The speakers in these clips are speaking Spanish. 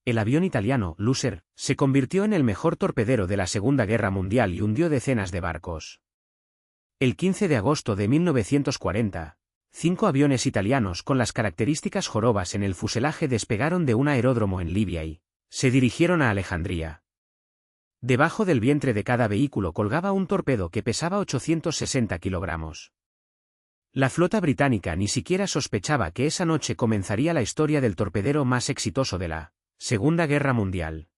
el avión italiano Lucer se convirtió en el mejor torpedero de la Segunda Guerra Mundial y hundió decenas de barcos. El 15 de agosto de 1940, 5 aviones italianos con las características jorobas en el fuselaje despegaron de un aeródromo en Libia y se dirigieron a Alejandría. Debajo del vientre de cada vehículo colgaba un torpedo que pesaba 860 kilogramos. La flota británica ni siquiera sospechaba que esa noche comenzaría la historia del torpedero más exitoso de la Segunda Guerra Mundial.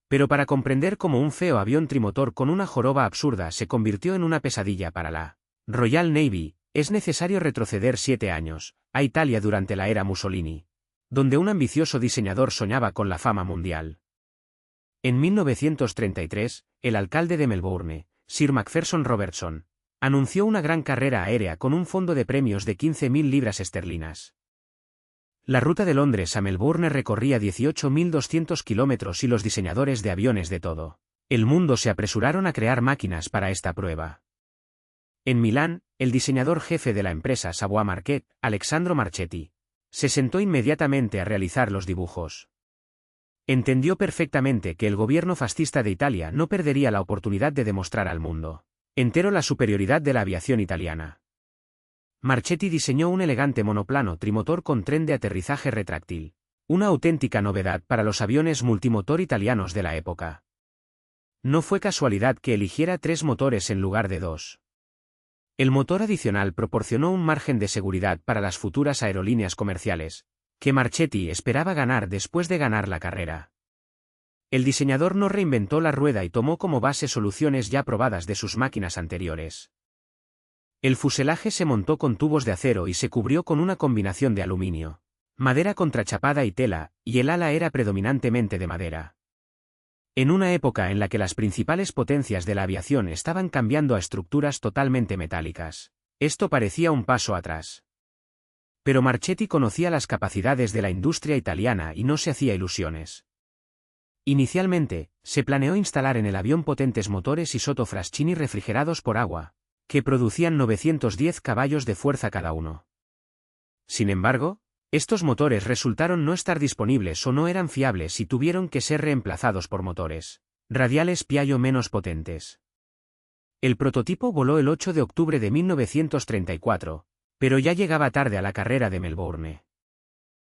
Pero para comprender cómo un feo avión trimotor con una joroba absurda se convirtió en una pesadilla para la Royal Navy, es necesario retroceder 7 años, a Italia durante la era Mussolini, donde un ambicioso diseñador soñaba con la fama mundial. En 1933, el alcalde de Melbourne, Sir Macpherson Robertson, anunció una gran carrera aérea con un fondo de premios de 15.000 libras esterlinas. La ruta de Londres a Melbourne recorría 18.200 kilómetros y los diseñadores de aviones de todo el mundo se apresuraron a crear máquinas para esta prueba. En Milán, el diseñador jefe de la empresa Savoie Marquet, Alessandro Marchetti, se sentó inmediatamente a realizar los dibujos. Entendió perfectamente que el gobierno fascista de Italia no perdería la oportunidad de demostrar al mundo entero la superioridad de la aviación italiana. Marchetti diseñó un elegante monoplano trimotor con tren de aterrizaje retráctil, una auténtica novedad para los aviones multimotor italianos de la época. No fue casualidad que eligiera 3 motores en lugar de 2. El motor adicional proporcionó un margen de seguridad para las futuras aerolíneas comerciales, que Marchetti esperaba ganar después de ganar la carrera. El diseñador no reinventó la rueda y tomó como base soluciones ya probadas de sus máquinas anteriores. El fuselaje se montó con tubos de acero y se cubrió con una combinación de aluminio, madera contrachapada y tela, y el ala era predominantemente de madera. En una época en la que las principales potencias de la aviación estaban cambiando a estructuras totalmente metálicas, esto parecía un paso atrás. Pero Marchetti conocía las capacidades de la industria italiana y no se hacía ilusiones. Inicialmente, se planeó instalar en el avión potentes motores Isoto-Fraschini refrigerados por agua, que producían 910 caballos de fuerza cada uno. Sin embargo, estos motores resultaron no estar disponibles o no eran fiables y tuvieron que ser reemplazados por motores radiales Piaggio menos potentes. El prototipo voló el 8 de octubre de 1934, pero ya llegaba tarde a la carrera de Melbourne.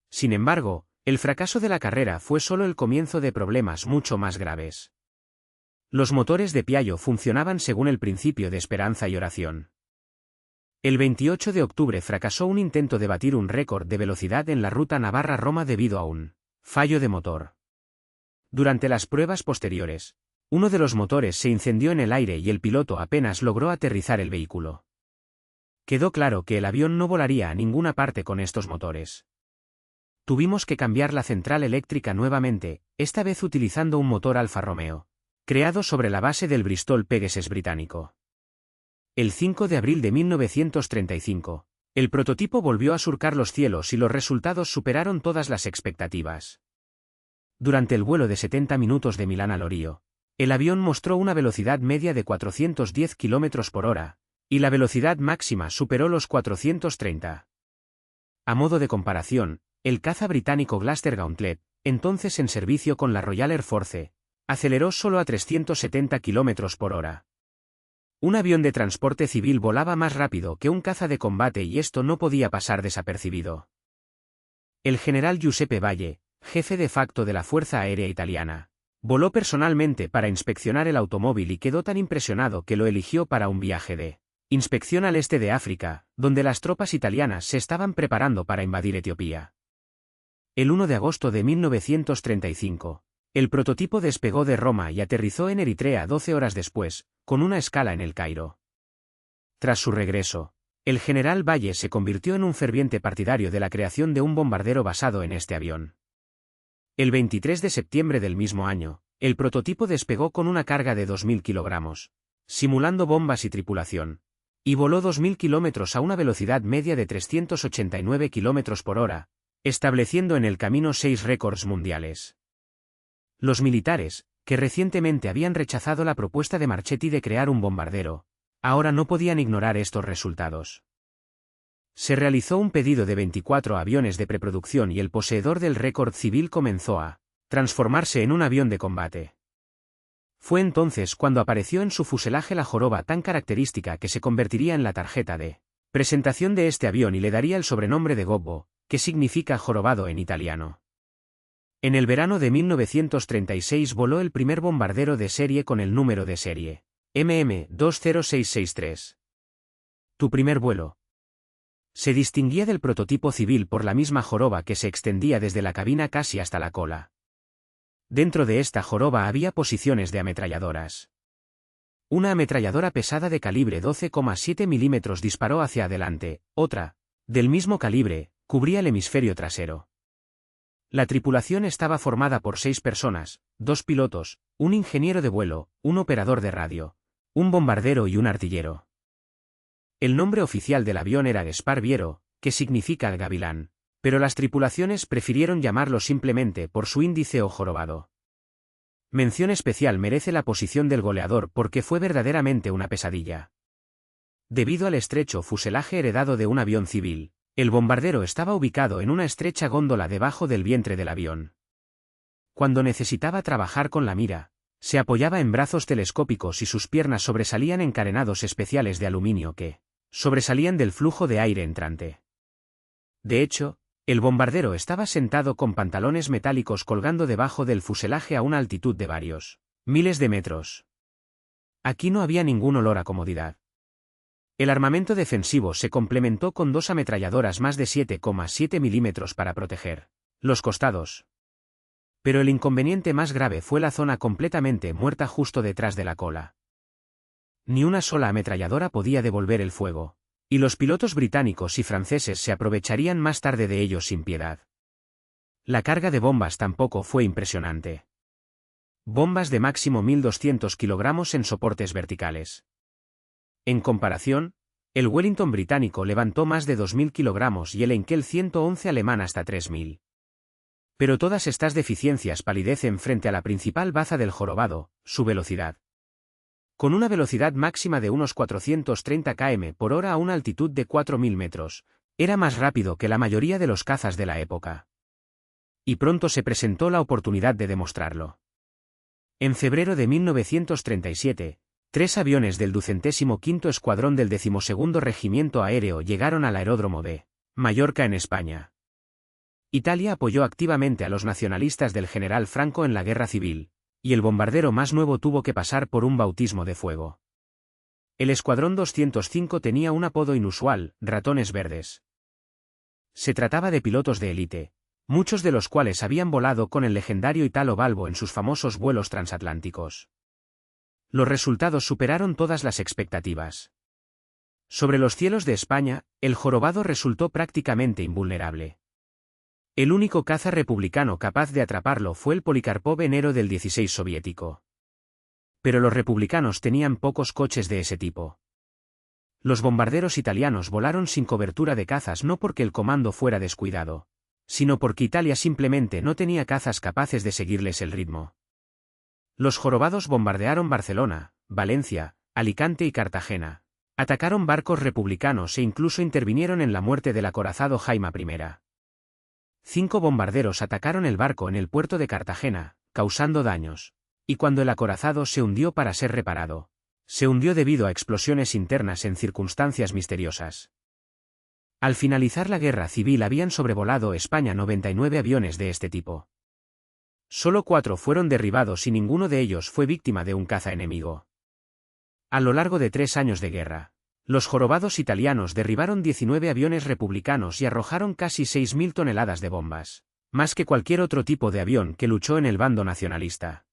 Sin embargo, el fracaso de la carrera fue solo el comienzo de problemas mucho más graves. Los motores de Piaggio funcionaban según el principio de esperanza y oración. El 28 de octubre fracasó un intento de batir un récord de velocidad en la ruta Navarra-Roma debido a un fallo de motor. Durante las pruebas posteriores, uno de los motores se incendió en el aire y el piloto apenas logró aterrizar el vehículo. Quedó claro que el avión no volaría a ninguna parte con estos motores. Tuvimos que cambiar la central eléctrica nuevamente, esta vez utilizando un motor Alfa Romeo, creado sobre la base del Bristol Pegasus británico. El 5 de abril de 1935, el prototipo volvió a surcar los cielos y los resultados superaron todas las expectativas. Durante el vuelo de 70 minutos de Milán a Lorio, el avión mostró una velocidad media de 410 km por hora, y la velocidad máxima superó los 430. A modo de comparación, el caza británico Gloucester Gauntlet, entonces en servicio con la Royal Air Force, aceleró solo a 370 km por hora. Un avión de transporte civil volaba más rápido que un caza de combate y esto no podía pasar desapercibido. El general Giuseppe Valle, jefe de facto de la Fuerza Aérea Italiana, voló personalmente para inspeccionar el automóvil y quedó tan impresionado que lo eligió para un viaje de inspección al este de África, donde las tropas italianas se estaban preparando para invadir Etiopía. El 1 de agosto de 1935, el prototipo despegó de Roma y aterrizó en Eritrea 12 horas después, con una escala en el Cairo. Tras su regreso, el general Valle se convirtió en un ferviente partidario de la creación de un bombardero basado en este avión. El 23 de septiembre del mismo año, el prototipo despegó con una carga de 2.000 kilogramos, simulando bombas y tripulación, y voló 2.000 kilómetros a una velocidad media de 389 kilómetros por hora, estableciendo en el camino 6 récords mundiales. Los militares, que recientemente habían rechazado la propuesta de Marchetti de crear un bombardero, ahora no podían ignorar estos resultados. Se realizó un pedido de 24 aviones de preproducción y el poseedor del récord civil comenzó a transformarse en un avión de combate. Fue entonces cuando apareció en su fuselaje la joroba tan característica que se convertiría en la tarjeta de presentación de este avión y le daría el sobrenombre de gobbo, que significa jorobado en italiano. En el verano de 1936 voló el primer bombardero de serie con el número de serie MM-20663. Tu primer vuelo. Se distinguía del prototipo civil por la misma joroba que se extendía desde la cabina casi hasta la cola. Dentro de esta joroba había posiciones de ametralladoras. Una ametralladora pesada de calibre 12,7 milímetros disparó hacia adelante, otra, del mismo calibre, cubría el hemisferio trasero. La tripulación estaba formada por 6 personas, 2 pilotos, un ingeniero de vuelo, un operador de radio, un bombardero y un artillero. El nombre oficial del avión era Sparviero, que significa el gavilán, pero las tripulaciones prefirieron llamarlo simplemente por su índice o jorobado. Mención especial merece la posición del goleador porque fue verdaderamente una pesadilla. Debido al estrecho fuselaje heredado de un avión civil, el bombardero estaba ubicado en una estrecha góndola debajo del vientre del avión. Cuando necesitaba trabajar con la mira, se apoyaba en brazos telescópicos y sus piernas sobresalían en carenados especiales de aluminio que sobresalían del flujo de aire entrante. De hecho, el bombardero estaba sentado con pantalones metálicos colgando debajo del fuselaje a una altitud de varios miles de metros. Aquí no había ningún olor a comodidad. El armamento defensivo se complementó con 2 ametralladoras más de 7,7 milímetros para proteger los costados. Pero el inconveniente más grave fue la zona completamente muerta justo detrás de la cola. Ni una sola ametralladora podía devolver el fuego. Y los pilotos británicos y franceses se aprovecharían más tarde de ellos sin piedad. La carga de bombas tampoco fue impresionante. Bombas de máximo 1.200 kilogramos en soportes verticales. En comparación, el Wellington británico levantó más de 2.000 kilogramos y el Heinkel 111 alemán hasta 3.000. Pero todas estas deficiencias palidecen frente a la principal baza del jorobado, su velocidad. Con una velocidad máxima de unos 430 km/h a una altitud de 4.000 metros, era más rápido que la mayoría de los cazas de la época. Y pronto se presentó la oportunidad de demostrarlo. En febrero de 1937, 3 aviones del 205º Escuadrón del 12º Regimiento Aéreo llegaron al aeródromo de Mallorca en España. Italia apoyó activamente a los nacionalistas del general Franco en la guerra civil, y el bombardero más nuevo tuvo que pasar por un bautismo de fuego. El Escuadrón 205 tenía un apodo inusual, Ratones Verdes. Se trataba de pilotos de élite, muchos de los cuales habían volado con el legendario Italo Balbo en sus famosos vuelos transatlánticos. Los resultados superaron todas las expectativas. Sobre los cielos de España, el jorobado resultó prácticamente invulnerable. El único caza republicano capaz de atraparlo fue el Polikarpov enero del 16 soviético. Pero los republicanos tenían pocos coches de ese tipo. Los bombarderos italianos volaron sin cobertura de cazas no porque el comando fuera descuidado, sino porque Italia simplemente no tenía cazas capaces de seguirles el ritmo. Los jorobados bombardearon Barcelona, Valencia, Alicante y Cartagena. Atacaron barcos republicanos e incluso intervinieron en la muerte del acorazado Jaime I. 5 bombarderos atacaron el barco en el puerto de Cartagena, causando daños. Y cuando el acorazado se hundió para ser reparado, se hundió debido a explosiones internas en circunstancias misteriosas. Al finalizar la guerra civil habían sobrevolado España 99 aviones de este tipo. Solo 4 fueron derribados y ninguno de ellos fue víctima de un caza enemigo. A lo largo de 3 años de guerra, los jorobados italianos derribaron 19 aviones republicanos y arrojaron casi 6.000 toneladas de bombas, más que cualquier otro tipo de avión que luchó en el bando nacionalista.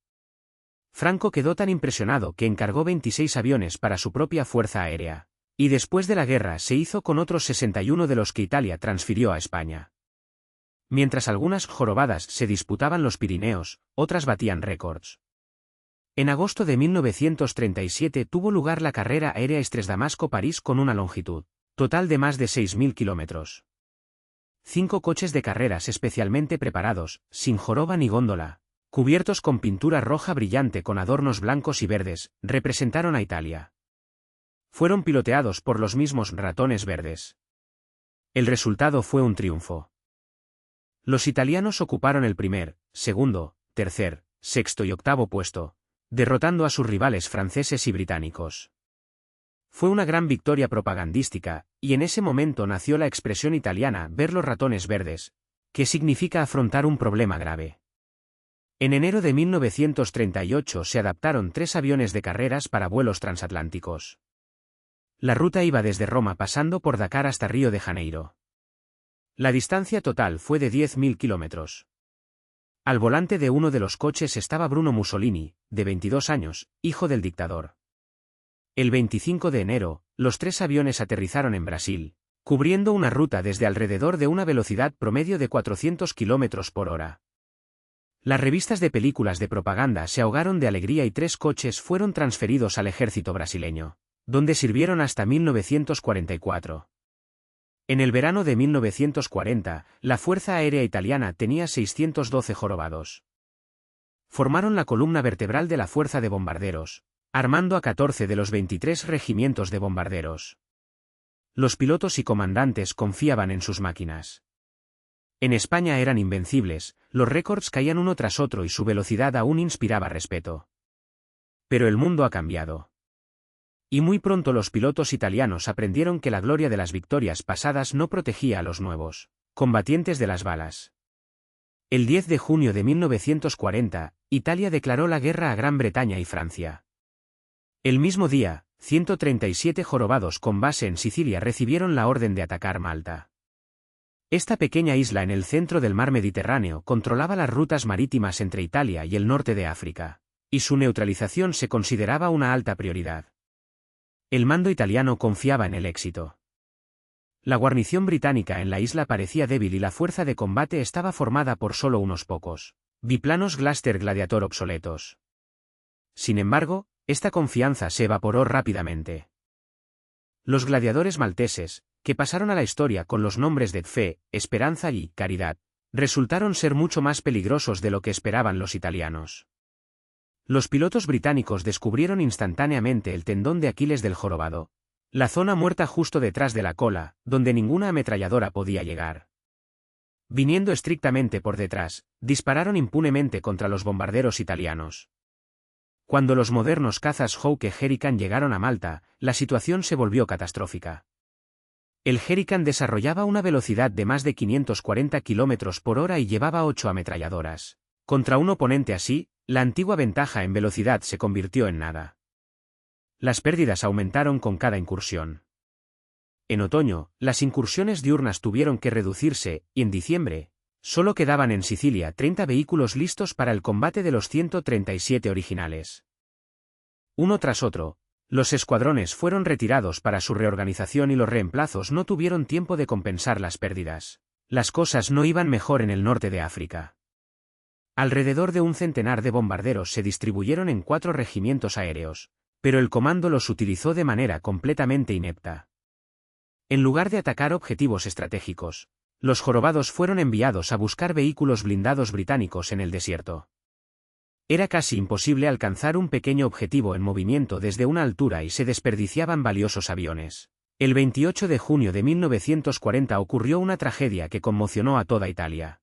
Franco quedó tan impresionado que encargó 26 aviones para su propia fuerza aérea, y después de la guerra se hizo con otros 61 de los que Italia transfirió a España. Mientras algunas jorobadas se disputaban los Pirineos, otras batían récords. En agosto de 1937 tuvo lugar la carrera aérea Estres-Damasco-París con una longitud total de más de 6.000 kilómetros. 5 coches de carreras especialmente preparados, sin joroba ni góndola, cubiertos con pintura roja brillante con adornos blancos y verdes, representaron a Italia. Fueron piloteados por los mismos Ratones Verdes. El resultado fue un triunfo. Los italianos ocuparon el primer, segundo, tercer, sexto y octavo puesto, derrotando a sus rivales franceses y británicos. Fue una gran victoria propagandística, y en ese momento nació la expresión italiana ver los ratones verdes, que significa afrontar un problema grave. En enero de 1938 se adaptaron 3 aviones de carreras para vuelos transatlánticos. La ruta iba desde Roma pasando por Dakar hasta Río de Janeiro. La distancia total fue de 10.000 kilómetros. Al volante de uno de los coches estaba Bruno Mussolini, de 22 años, hijo del dictador. El 25 de enero, los 3 aviones aterrizaron en Brasil, cubriendo una ruta desde alrededor de una velocidad promedio de 400 kilómetros por hora. Las revistas de películas de propaganda se ahogaron de alegría y 3 coches fueron transferidos al ejército brasileño, donde sirvieron hasta 1944. En el verano de 1940, la Fuerza Aérea Italiana tenía 612 jorobados. Formaron la columna vertebral de la Fuerza de Bombarderos, armando a 14 de los 23 regimientos de bombarderos. Los pilotos y comandantes confiaban en sus máquinas. En España eran invencibles, los récords caían uno tras otro y su velocidad aún inspiraba respeto. Pero el mundo ha cambiado. Y muy pronto los pilotos italianos aprendieron que la gloria de las victorias pasadas no protegía a los nuevos combatientes de las balas. El 10 de junio de 1940, Italia declaró la guerra a Gran Bretaña y Francia. El mismo día, 137 jorobados con base en Sicilia recibieron la orden de atacar Malta. Esta pequeña isla en el centro del mar Mediterráneo controlaba las rutas marítimas entre Italia y el norte de África, y su neutralización se consideraba una alta prioridad. El mando italiano confiaba en el éxito. La guarnición británica en la isla parecía débil y la fuerza de combate estaba formada por solo unos pocos biplanos Gloster Gladiator obsoletos. Sin embargo, esta confianza se evaporó rápidamente. Los gladiadores malteses, que pasaron a la historia con los nombres de Fe, Esperanza y Caridad, resultaron ser mucho más peligrosos de lo que esperaban los italianos. Los pilotos británicos descubrieron instantáneamente el tendón de Aquiles del jorobado, la zona muerta justo detrás de la cola, donde ninguna ametralladora podía llegar. Viniendo estrictamente por detrás, dispararon impunemente contra los bombarderos italianos. Cuando los modernos cazas Hawke Hurricane llegaron a Malta, la situación se volvió catastrófica. El Hurricane desarrollaba una velocidad de más de 540 km por hora y llevaba 8 ametralladoras. Contra un oponente así, la antigua ventaja en velocidad se convirtió en nada. Las pérdidas aumentaron con cada incursión. En otoño, las incursiones diurnas tuvieron que reducirse, y en diciembre, solo quedaban en Sicilia 30 vehículos listos para el combate de los 137 originales. Uno tras otro, los escuadrones fueron retirados para su reorganización y los reemplazos no tuvieron tiempo de compensar las pérdidas. Las cosas no iban mejor en el norte de África. Alrededor de un centenar de bombarderos se distribuyeron en 4 regimientos aéreos, pero el comando los utilizó de manera completamente inepta. En lugar de atacar objetivos estratégicos, los jorobados fueron enviados a buscar vehículos blindados británicos en el desierto. Era casi imposible alcanzar un pequeño objetivo en movimiento desde una altura y se desperdiciaban valiosos aviones. El 28 de junio de 1940 ocurrió una tragedia que conmocionó a toda Italia.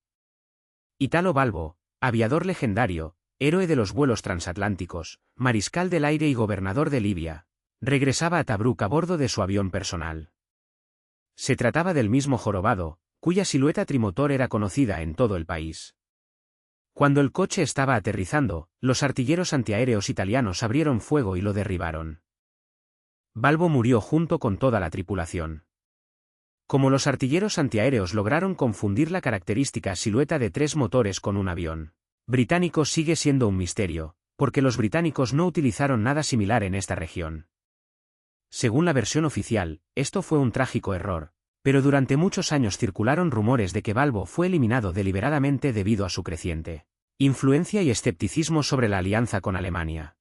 Italo Balbo, aviador legendario, héroe de los vuelos transatlánticos, mariscal del aire y gobernador de Libia, regresaba a Tobruk a bordo de su avión personal. Se trataba del mismo jorobado, cuya silueta trimotor era conocida en todo el país. Cuando el coche estaba aterrizando, los artilleros antiaéreos italianos abrieron fuego y lo derribaron. Balbo murió junto con toda la tripulación. Como los artilleros antiaéreos lograron confundir la característica silueta de 3 motores con un avión británico sigue siendo un misterio, porque los británicos no utilizaron nada similar en esta región. Según la versión oficial, esto fue un trágico error, pero durante muchos años circularon rumores de que Balbo fue eliminado deliberadamente debido a su creciente influencia y escepticismo sobre la alianza con Alemania.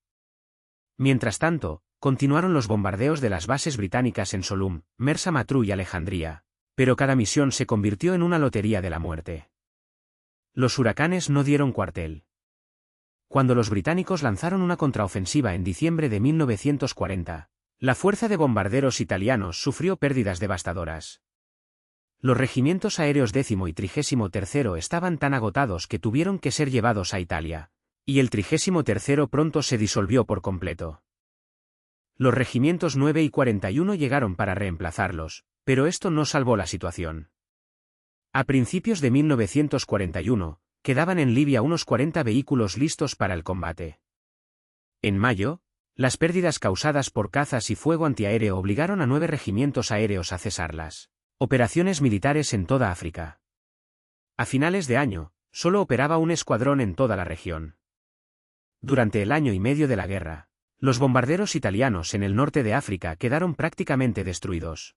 Mientras tanto, continuaron los bombardeos de las bases británicas en Solum, Mersa Matruh y Alejandría, pero cada misión se convirtió en una lotería de la muerte. Los huracanes no dieron cuartel. Cuando los británicos lanzaron una contraofensiva en diciembre de 1940, la fuerza de bombarderos italianos sufrió pérdidas devastadoras. Los regimientos aéreos 10º y 33º estaban tan agotados que tuvieron que ser llevados a Italia, y el 33º pronto se disolvió por completo. Los regimientos 9 y 41 llegaron para reemplazarlos, pero esto no salvó la situación. A principios de 1941, quedaban en Libia unos 40 vehículos listos para el combate. En mayo, las pérdidas causadas por cazas y fuego antiaéreo obligaron a 9 regimientos aéreos a cesar las operaciones militares en toda África. A finales de año, solo operaba un escuadrón en toda la región. Durante el año y medio de la guerra, los bombarderos italianos en el norte de África quedaron prácticamente destruidos.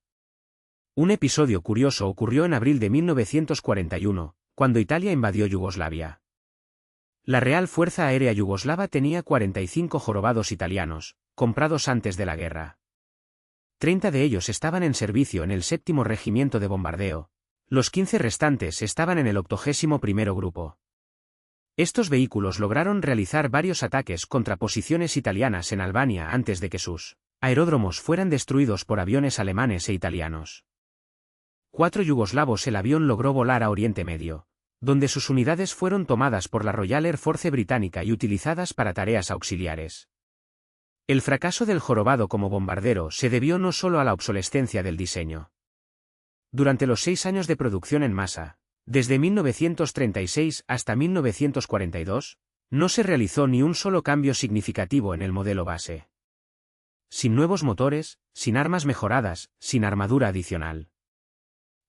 Un episodio curioso ocurrió en abril de 1941, cuando Italia invadió Yugoslavia. La Real Fuerza Aérea Yugoslava tenía 45 jorobados italianos, comprados antes de la guerra. 30 de ellos estaban en servicio en el 7º Regimiento de Bombardeo, los 15 restantes estaban en el 81º Grupo. Estos vehículos lograron realizar varios ataques contra posiciones italianas en Albania antes de que sus aeródromos fueran destruidos por aviones alemanes e italianos. 4 yugoslavos. El avión logró volar a Oriente Medio, donde sus unidades fueron tomadas por la Royal Air Force británica y utilizadas para tareas auxiliares. El fracaso del jorobado como bombardero se debió no solo a la obsolescencia del diseño. Durante los 6 años de producción en masa, desde 1936 hasta 1942, no se realizó ni un solo cambio significativo en el modelo base. Sin nuevos motores, sin armas mejoradas, sin armadura adicional.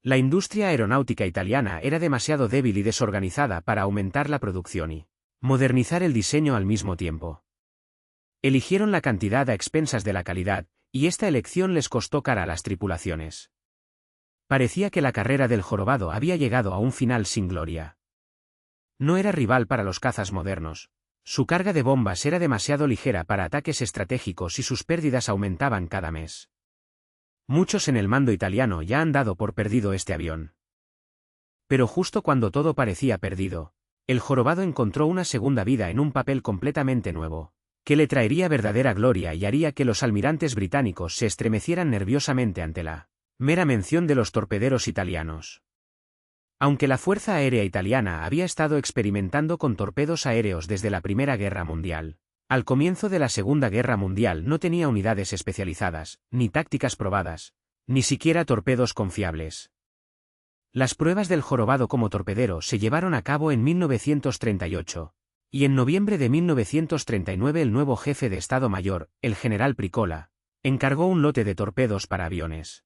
La industria aeronáutica italiana era demasiado débil y desorganizada para aumentar la producción y modernizar el diseño al mismo tiempo. Eligieron la cantidad a expensas de la calidad, y esta elección les costó cara a las tripulaciones. Parecía que la carrera del jorobado había llegado a un final sin gloria. No era rival para los cazas modernos. Su carga de bombas era demasiado ligera para ataques estratégicos y sus pérdidas aumentaban cada mes. Muchos en el mando italiano ya han dado por perdido este avión. Pero justo cuando todo parecía perdido, el jorobado encontró una segunda vida en un papel completamente nuevo, que le traería verdadera gloria y haría que los almirantes británicos se estremecieran nerviosamente ante la mera mención de los torpederos italianos. Aunque la Fuerza Aérea Italiana había estado experimentando con torpedos aéreos desde la Primera Guerra Mundial, al comienzo de la Segunda Guerra Mundial no tenía unidades especializadas, ni tácticas probadas, ni siquiera torpedos confiables. Las pruebas del jorobado como torpedero se llevaron a cabo en 1938, y en noviembre de 1939 el nuevo jefe de Estado Mayor, el general Pricola, encargó un lote de torpedos para aviones.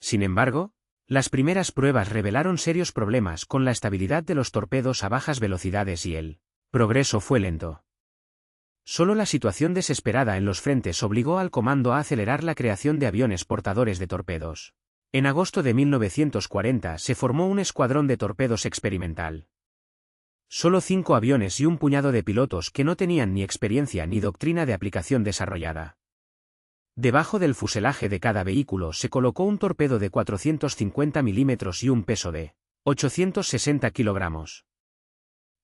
Sin embargo, las primeras pruebas revelaron serios problemas con la estabilidad de los torpedos a bajas velocidades y el progreso fue lento. Solo la situación desesperada en los frentes obligó al comando a acelerar la creación de aviones portadores de torpedos. En agosto de 1940 se formó un escuadrón de torpedos experimental. Solo 5 aviones y un puñado de pilotos que no tenían ni experiencia ni doctrina de aplicación desarrollada. Debajo del fuselaje de cada vehículo se colocó un torpedo de 450 milímetros y un peso de 860 kilogramos.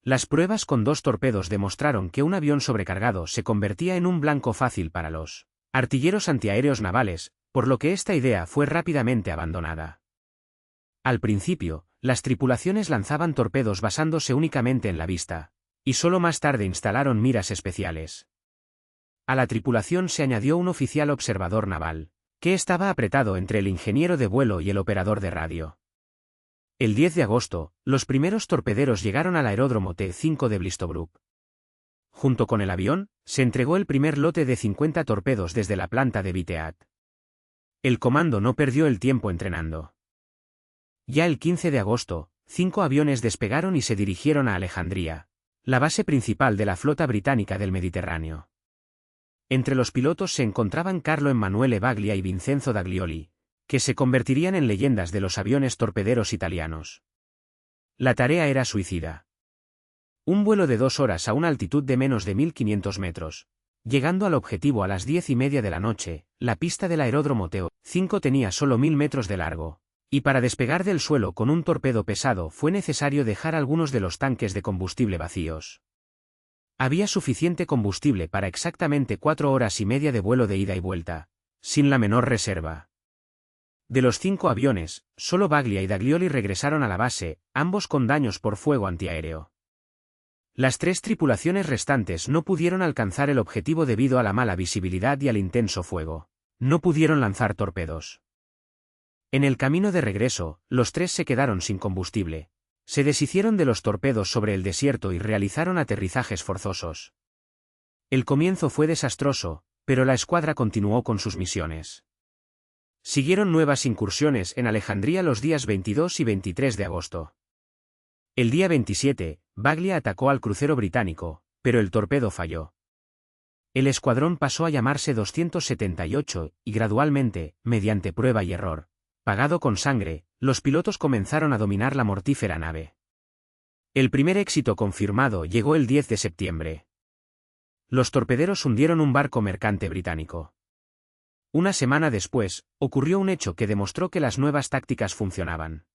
Las pruebas con 2 torpedos demostraron que un avión sobrecargado se convertía en un blanco fácil para los artilleros antiaéreos navales, por lo que esta idea fue rápidamente abandonada. Al principio, las tripulaciones lanzaban torpedos basándose únicamente en la vista, y solo más tarde instalaron miras especiales. A la tripulación se añadió un oficial observador naval, que estaba apretado entre el ingeniero de vuelo y el operador de radio. El 10 de agosto, los primeros torpederos llegaron al aeródromo T5 de Bristol. Junto con el avión, se entregó el primer lote de 50 torpedos desde la planta de Viteat. El comando no perdió el tiempo entrenando. Ya el 15 de agosto, 5 aviones despegaron y se dirigieron a Alejandría, la base principal de la flota británica del Mediterráneo. Entre los pilotos se encontraban Carlo Emanuele Baglia y Vincenzo Daglioli, que se convertirían en leyendas de los aviones torpederos italianos. La tarea era suicida. Un vuelo de 2 horas a una altitud de menos de 1500 metros. Llegando al objetivo a las 10:30 de la noche, la pista del aeródromo T5 tenía solo 1000 metros de largo, y para despegar del suelo con un torpedo pesado fue necesario dejar algunos de los tanques de combustible vacíos. Había suficiente combustible para exactamente 4 horas y media de vuelo de ida y vuelta, sin la menor reserva. De los 5 aviones, solo Baglia y Daglioli regresaron a la base, ambos con daños por fuego antiaéreo. Las 3 tripulaciones restantes no pudieron alcanzar el objetivo debido a la mala visibilidad y al intenso fuego. No pudieron lanzar torpedos. En el camino de regreso, los 3 se quedaron sin combustible. Se deshicieron de los torpedos sobre el desierto y realizaron aterrizajes forzosos. El comienzo fue desastroso, pero la escuadra continuó con sus misiones. Siguieron nuevas incursiones en Alejandría los días 22 y 23 de agosto. El día 27, Baglia atacó al crucero británico, pero el torpedo falló. El escuadrón pasó a llamarse 278, y gradualmente, mediante prueba y error, pagado con sangre, los pilotos comenzaron a dominar la mortífera nave. El primer éxito confirmado llegó el 10 de septiembre. Los torpederos hundieron un barco mercante británico. Una semana después, ocurrió un hecho que demostró que las nuevas tácticas funcionaban.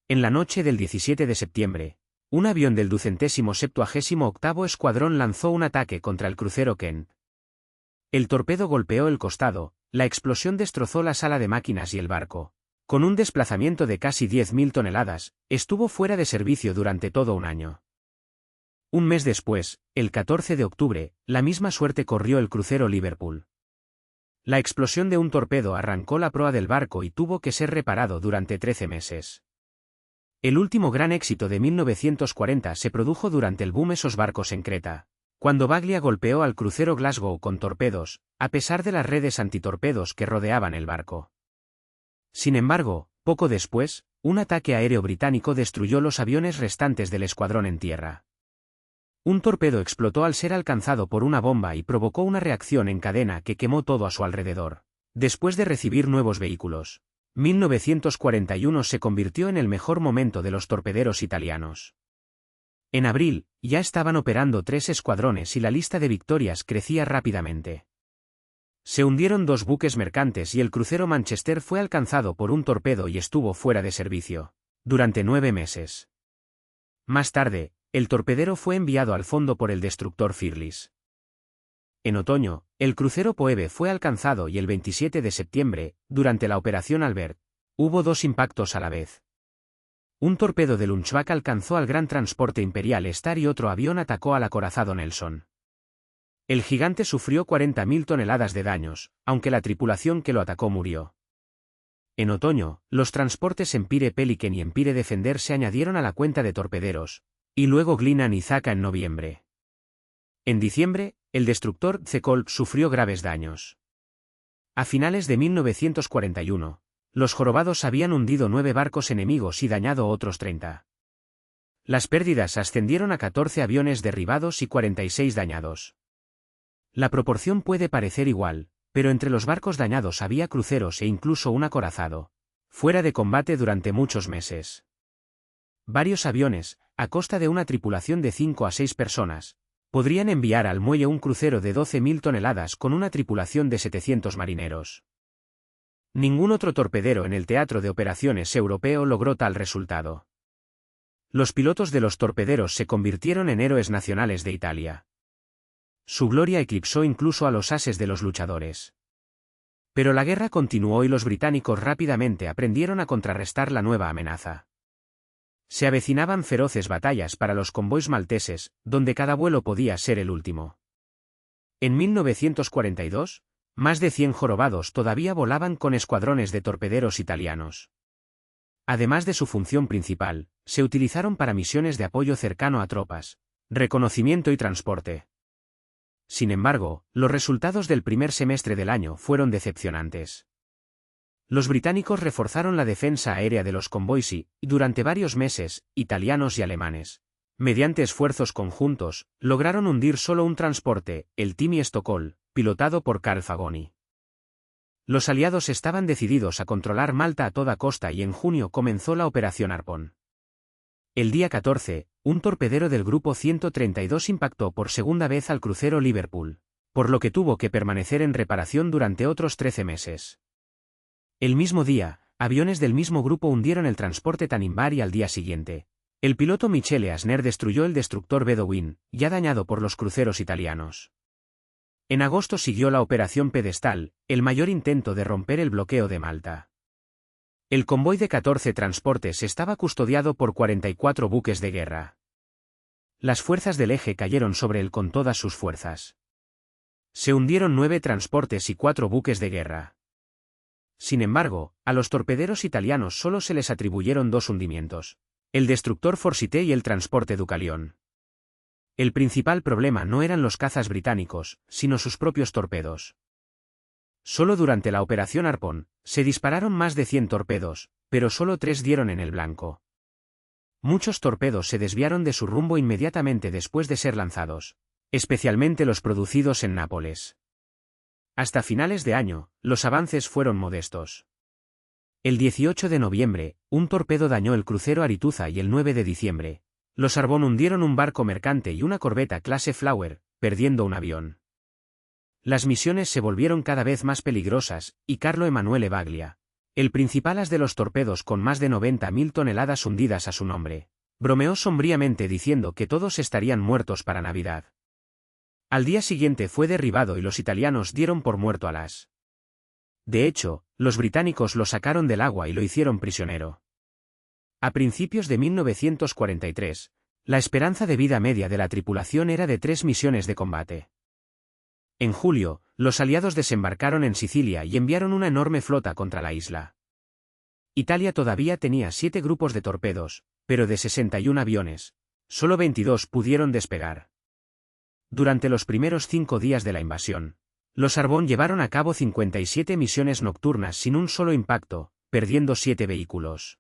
En la noche del 17 de septiembre, un avión del 278º Escuadrón lanzó un ataque contra el crucero Kent. El torpedo golpeó el costado, la explosión destrozó la sala de máquinas y el barco, con un desplazamiento de casi 10.000 toneladas, estuvo fuera de servicio durante todo un año. Un mes después, el 14 de octubre, la misma suerte corrió el crucero Liverpool. La explosión de un torpedo arrancó la proa del barco y tuvo que ser reparado durante 13 meses. El último gran éxito de 1940 se produjo durante el boom esos barcos en Creta, cuando Baglia golpeó al crucero Glasgow con torpedos, a pesar de las redes antitorpedos que rodeaban el barco. Sin embargo, poco después, un ataque aéreo británico destruyó los aviones restantes del escuadrón en tierra. Un torpedo explotó al ser alcanzado por una bomba y provocó una reacción en cadena que quemó todo a su alrededor. Después de recibir nuevos vehículos, 1941 se convirtió en el mejor momento de los torpederos italianos. En abril, ya estaban operando 3 escuadrones y la lista de victorias crecía rápidamente. Se hundieron 2 buques mercantes y el crucero Manchester fue alcanzado por un torpedo y estuvo fuera de servicio durante 9 meses. Más tarde, el torpedero fue enviado al fondo por el destructor Fearless. En otoño, el crucero Poebe fue alcanzado y el 27 de septiembre, durante la operación Albert, hubo 2 impactos a la vez. Un torpedo del Unschwak alcanzó al gran transporte imperial Star y otro avión atacó al acorazado Nelson. El gigante sufrió 40.000 toneladas de daños, aunque la tripulación que lo atacó murió. En otoño, los transportes Empire Pelican y Empire Defender se añadieron a la cuenta de torpederos, y luego Glenn y Zaka en noviembre. En diciembre, el destructor Zekolb sufrió graves daños. A finales de 1941, los jorobados habían hundido 9 barcos enemigos y dañado otros 30. Las pérdidas ascendieron a 14 aviones derribados y 46 dañados. La proporción puede parecer igual, pero entre los barcos dañados había cruceros e incluso un acorazado, fuera de combate durante muchos meses. Varios aviones, a costa de una tripulación de 5 a 6 personas, podrían enviar al muelle un crucero de 12.000 toneladas con una tripulación de 700 marineros. Ningún otro torpedero en el teatro de operaciones europeo logró tal resultado. Los pilotos de los torpederos se convirtieron en héroes nacionales de Italia. Su gloria eclipsó incluso a los ases de los luchadores. Pero la guerra continuó y los británicos rápidamente aprendieron a contrarrestar la nueva amenaza. Se avecinaban feroces batallas para los convoys malteses, donde cada vuelo podía ser el último. En 1942, más de 100 jorobados todavía volaban con escuadrones de torpederos italianos. Además de su función principal, se utilizaron para misiones de apoyo cercano a tropas, reconocimiento y transporte. Sin embargo, los resultados del primer semestre del año fueron decepcionantes. Los británicos reforzaron la defensa aérea de los convoys y, durante varios meses, italianos y alemanes, mediante esfuerzos conjuntos, lograron hundir solo un transporte, el Timmy Stockholm, pilotado por Carl Fagoni. Los aliados estaban decididos a controlar Malta a toda costa y en junio comenzó la Operación Harpón. El día 14, un torpedero del Grupo 132 impactó por segunda vez al crucero Liverpool, por lo que tuvo que permanecer en reparación durante otros 13 meses. El mismo día, aviones del mismo grupo hundieron el transporte Tanimbar y al día siguiente, el piloto Michele Asner destruyó el destructor Bedouin, ya dañado por los cruceros italianos. En agosto siguió la Operación Pedestal, el mayor intento de romper el bloqueo de Malta. El convoy de 14 transportes estaba custodiado por 44 buques de guerra. Las fuerzas del eje cayeron sobre él con todas sus fuerzas. Se hundieron 9 transportes y 4 buques de guerra. Sin embargo, a los torpederos italianos solo se les atribuyeron 2 hundimientos: el destructor Forsyth y el transporte Deucalion. El principal problema no eran los cazas británicos, sino sus propios torpedos. Solo durante la Operación Harpón, se dispararon más de 100 torpedos, pero solo 3 dieron en el blanco. Muchos torpedos se desviaron de su rumbo inmediatamente después de ser lanzados, especialmente los producidos en Nápoles. Hasta finales de año, los avances fueron modestos. El 18 de noviembre, un torpedo dañó el crucero Arethusa y el 9 de diciembre, los Arbón hundieron un barco mercante y una corbeta clase Flower, perdiendo un avión. Las misiones se volvieron cada vez más peligrosas, y Carlo Emanuele Baglia, el principal as de los torpedos con más de 90.000 toneladas hundidas a su nombre, bromeó sombríamente diciendo que todos estarían muertos para Navidad. Al día siguiente fue derribado y los italianos dieron por muerto al as. De hecho, los británicos lo sacaron del agua y lo hicieron prisionero. A principios de 1943, la esperanza de vida media de la tripulación era de 3 misiones de combate. En julio, los aliados desembarcaron en Sicilia y enviaron una enorme flota contra la isla. Italia todavía tenía 7 grupos de torpedos, pero de 61 aviones, solo 22 pudieron despegar. Durante los primeros 5 días de la invasión, los Arbón llevaron a cabo 57 misiones nocturnas sin un solo impacto, perdiendo 7 vehículos.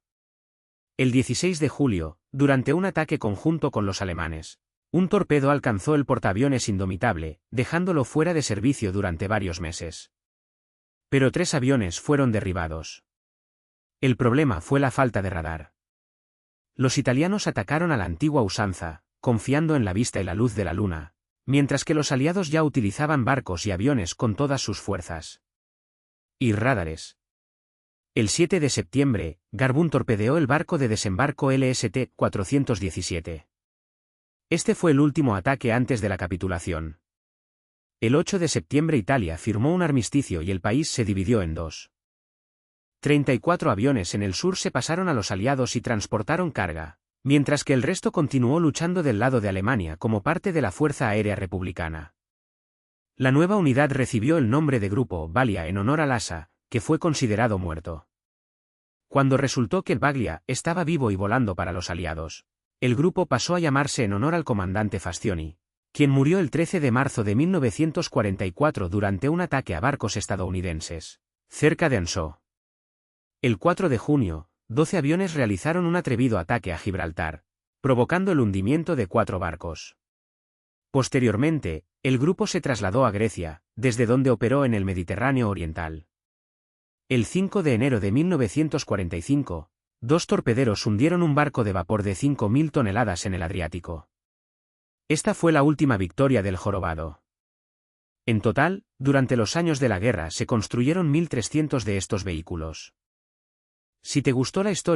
El 16 de julio, durante un ataque conjunto con los alemanes, un torpedo alcanzó el portaaviones Indomitable, dejándolo fuera de servicio durante varios meses. Pero 3 aviones fueron derribados. El problema fue la falta de radar. Los italianos atacaron a la antigua usanza, confiando en la vista y la luz de la luna, mientras que los aliados ya utilizaban barcos y aviones con todas sus fuerzas. Y radares. El 7 de septiembre, Garbun torpedeó el barco de desembarco LST-417. Este fue el último ataque antes de la capitulación. El 8 de septiembre Italia firmó un armisticio y el país se dividió en 2. 34 aviones en el sur se pasaron a los aliados y transportaron carga, mientras que el resto continuó luchando del lado de Alemania como parte de la Fuerza Aérea Republicana. La nueva unidad recibió el nombre de Grupo Baglia en honor al asa, que fue considerado muerto. Cuando resultó que el Baglia estaba vivo y volando para los aliados, el grupo pasó a llamarse en honor al comandante Fascioni, quien murió el 13 de marzo de 1944 durante un ataque a barcos estadounidenses, cerca de Ansó. El 4 de junio, 12 aviones realizaron un atrevido ataque a Gibraltar, provocando el hundimiento de 4 barcos. Posteriormente, el grupo se trasladó a Grecia, desde donde operó en el Mediterráneo Oriental. El 5 de enero de 1945, 2 torpederos hundieron un barco de vapor de 5.000 toneladas en el Adriático. Esta fue la última victoria del jorobado. En total, durante los años de la guerra se construyeron 1.300 de estos vehículos. Si te gustó la historia,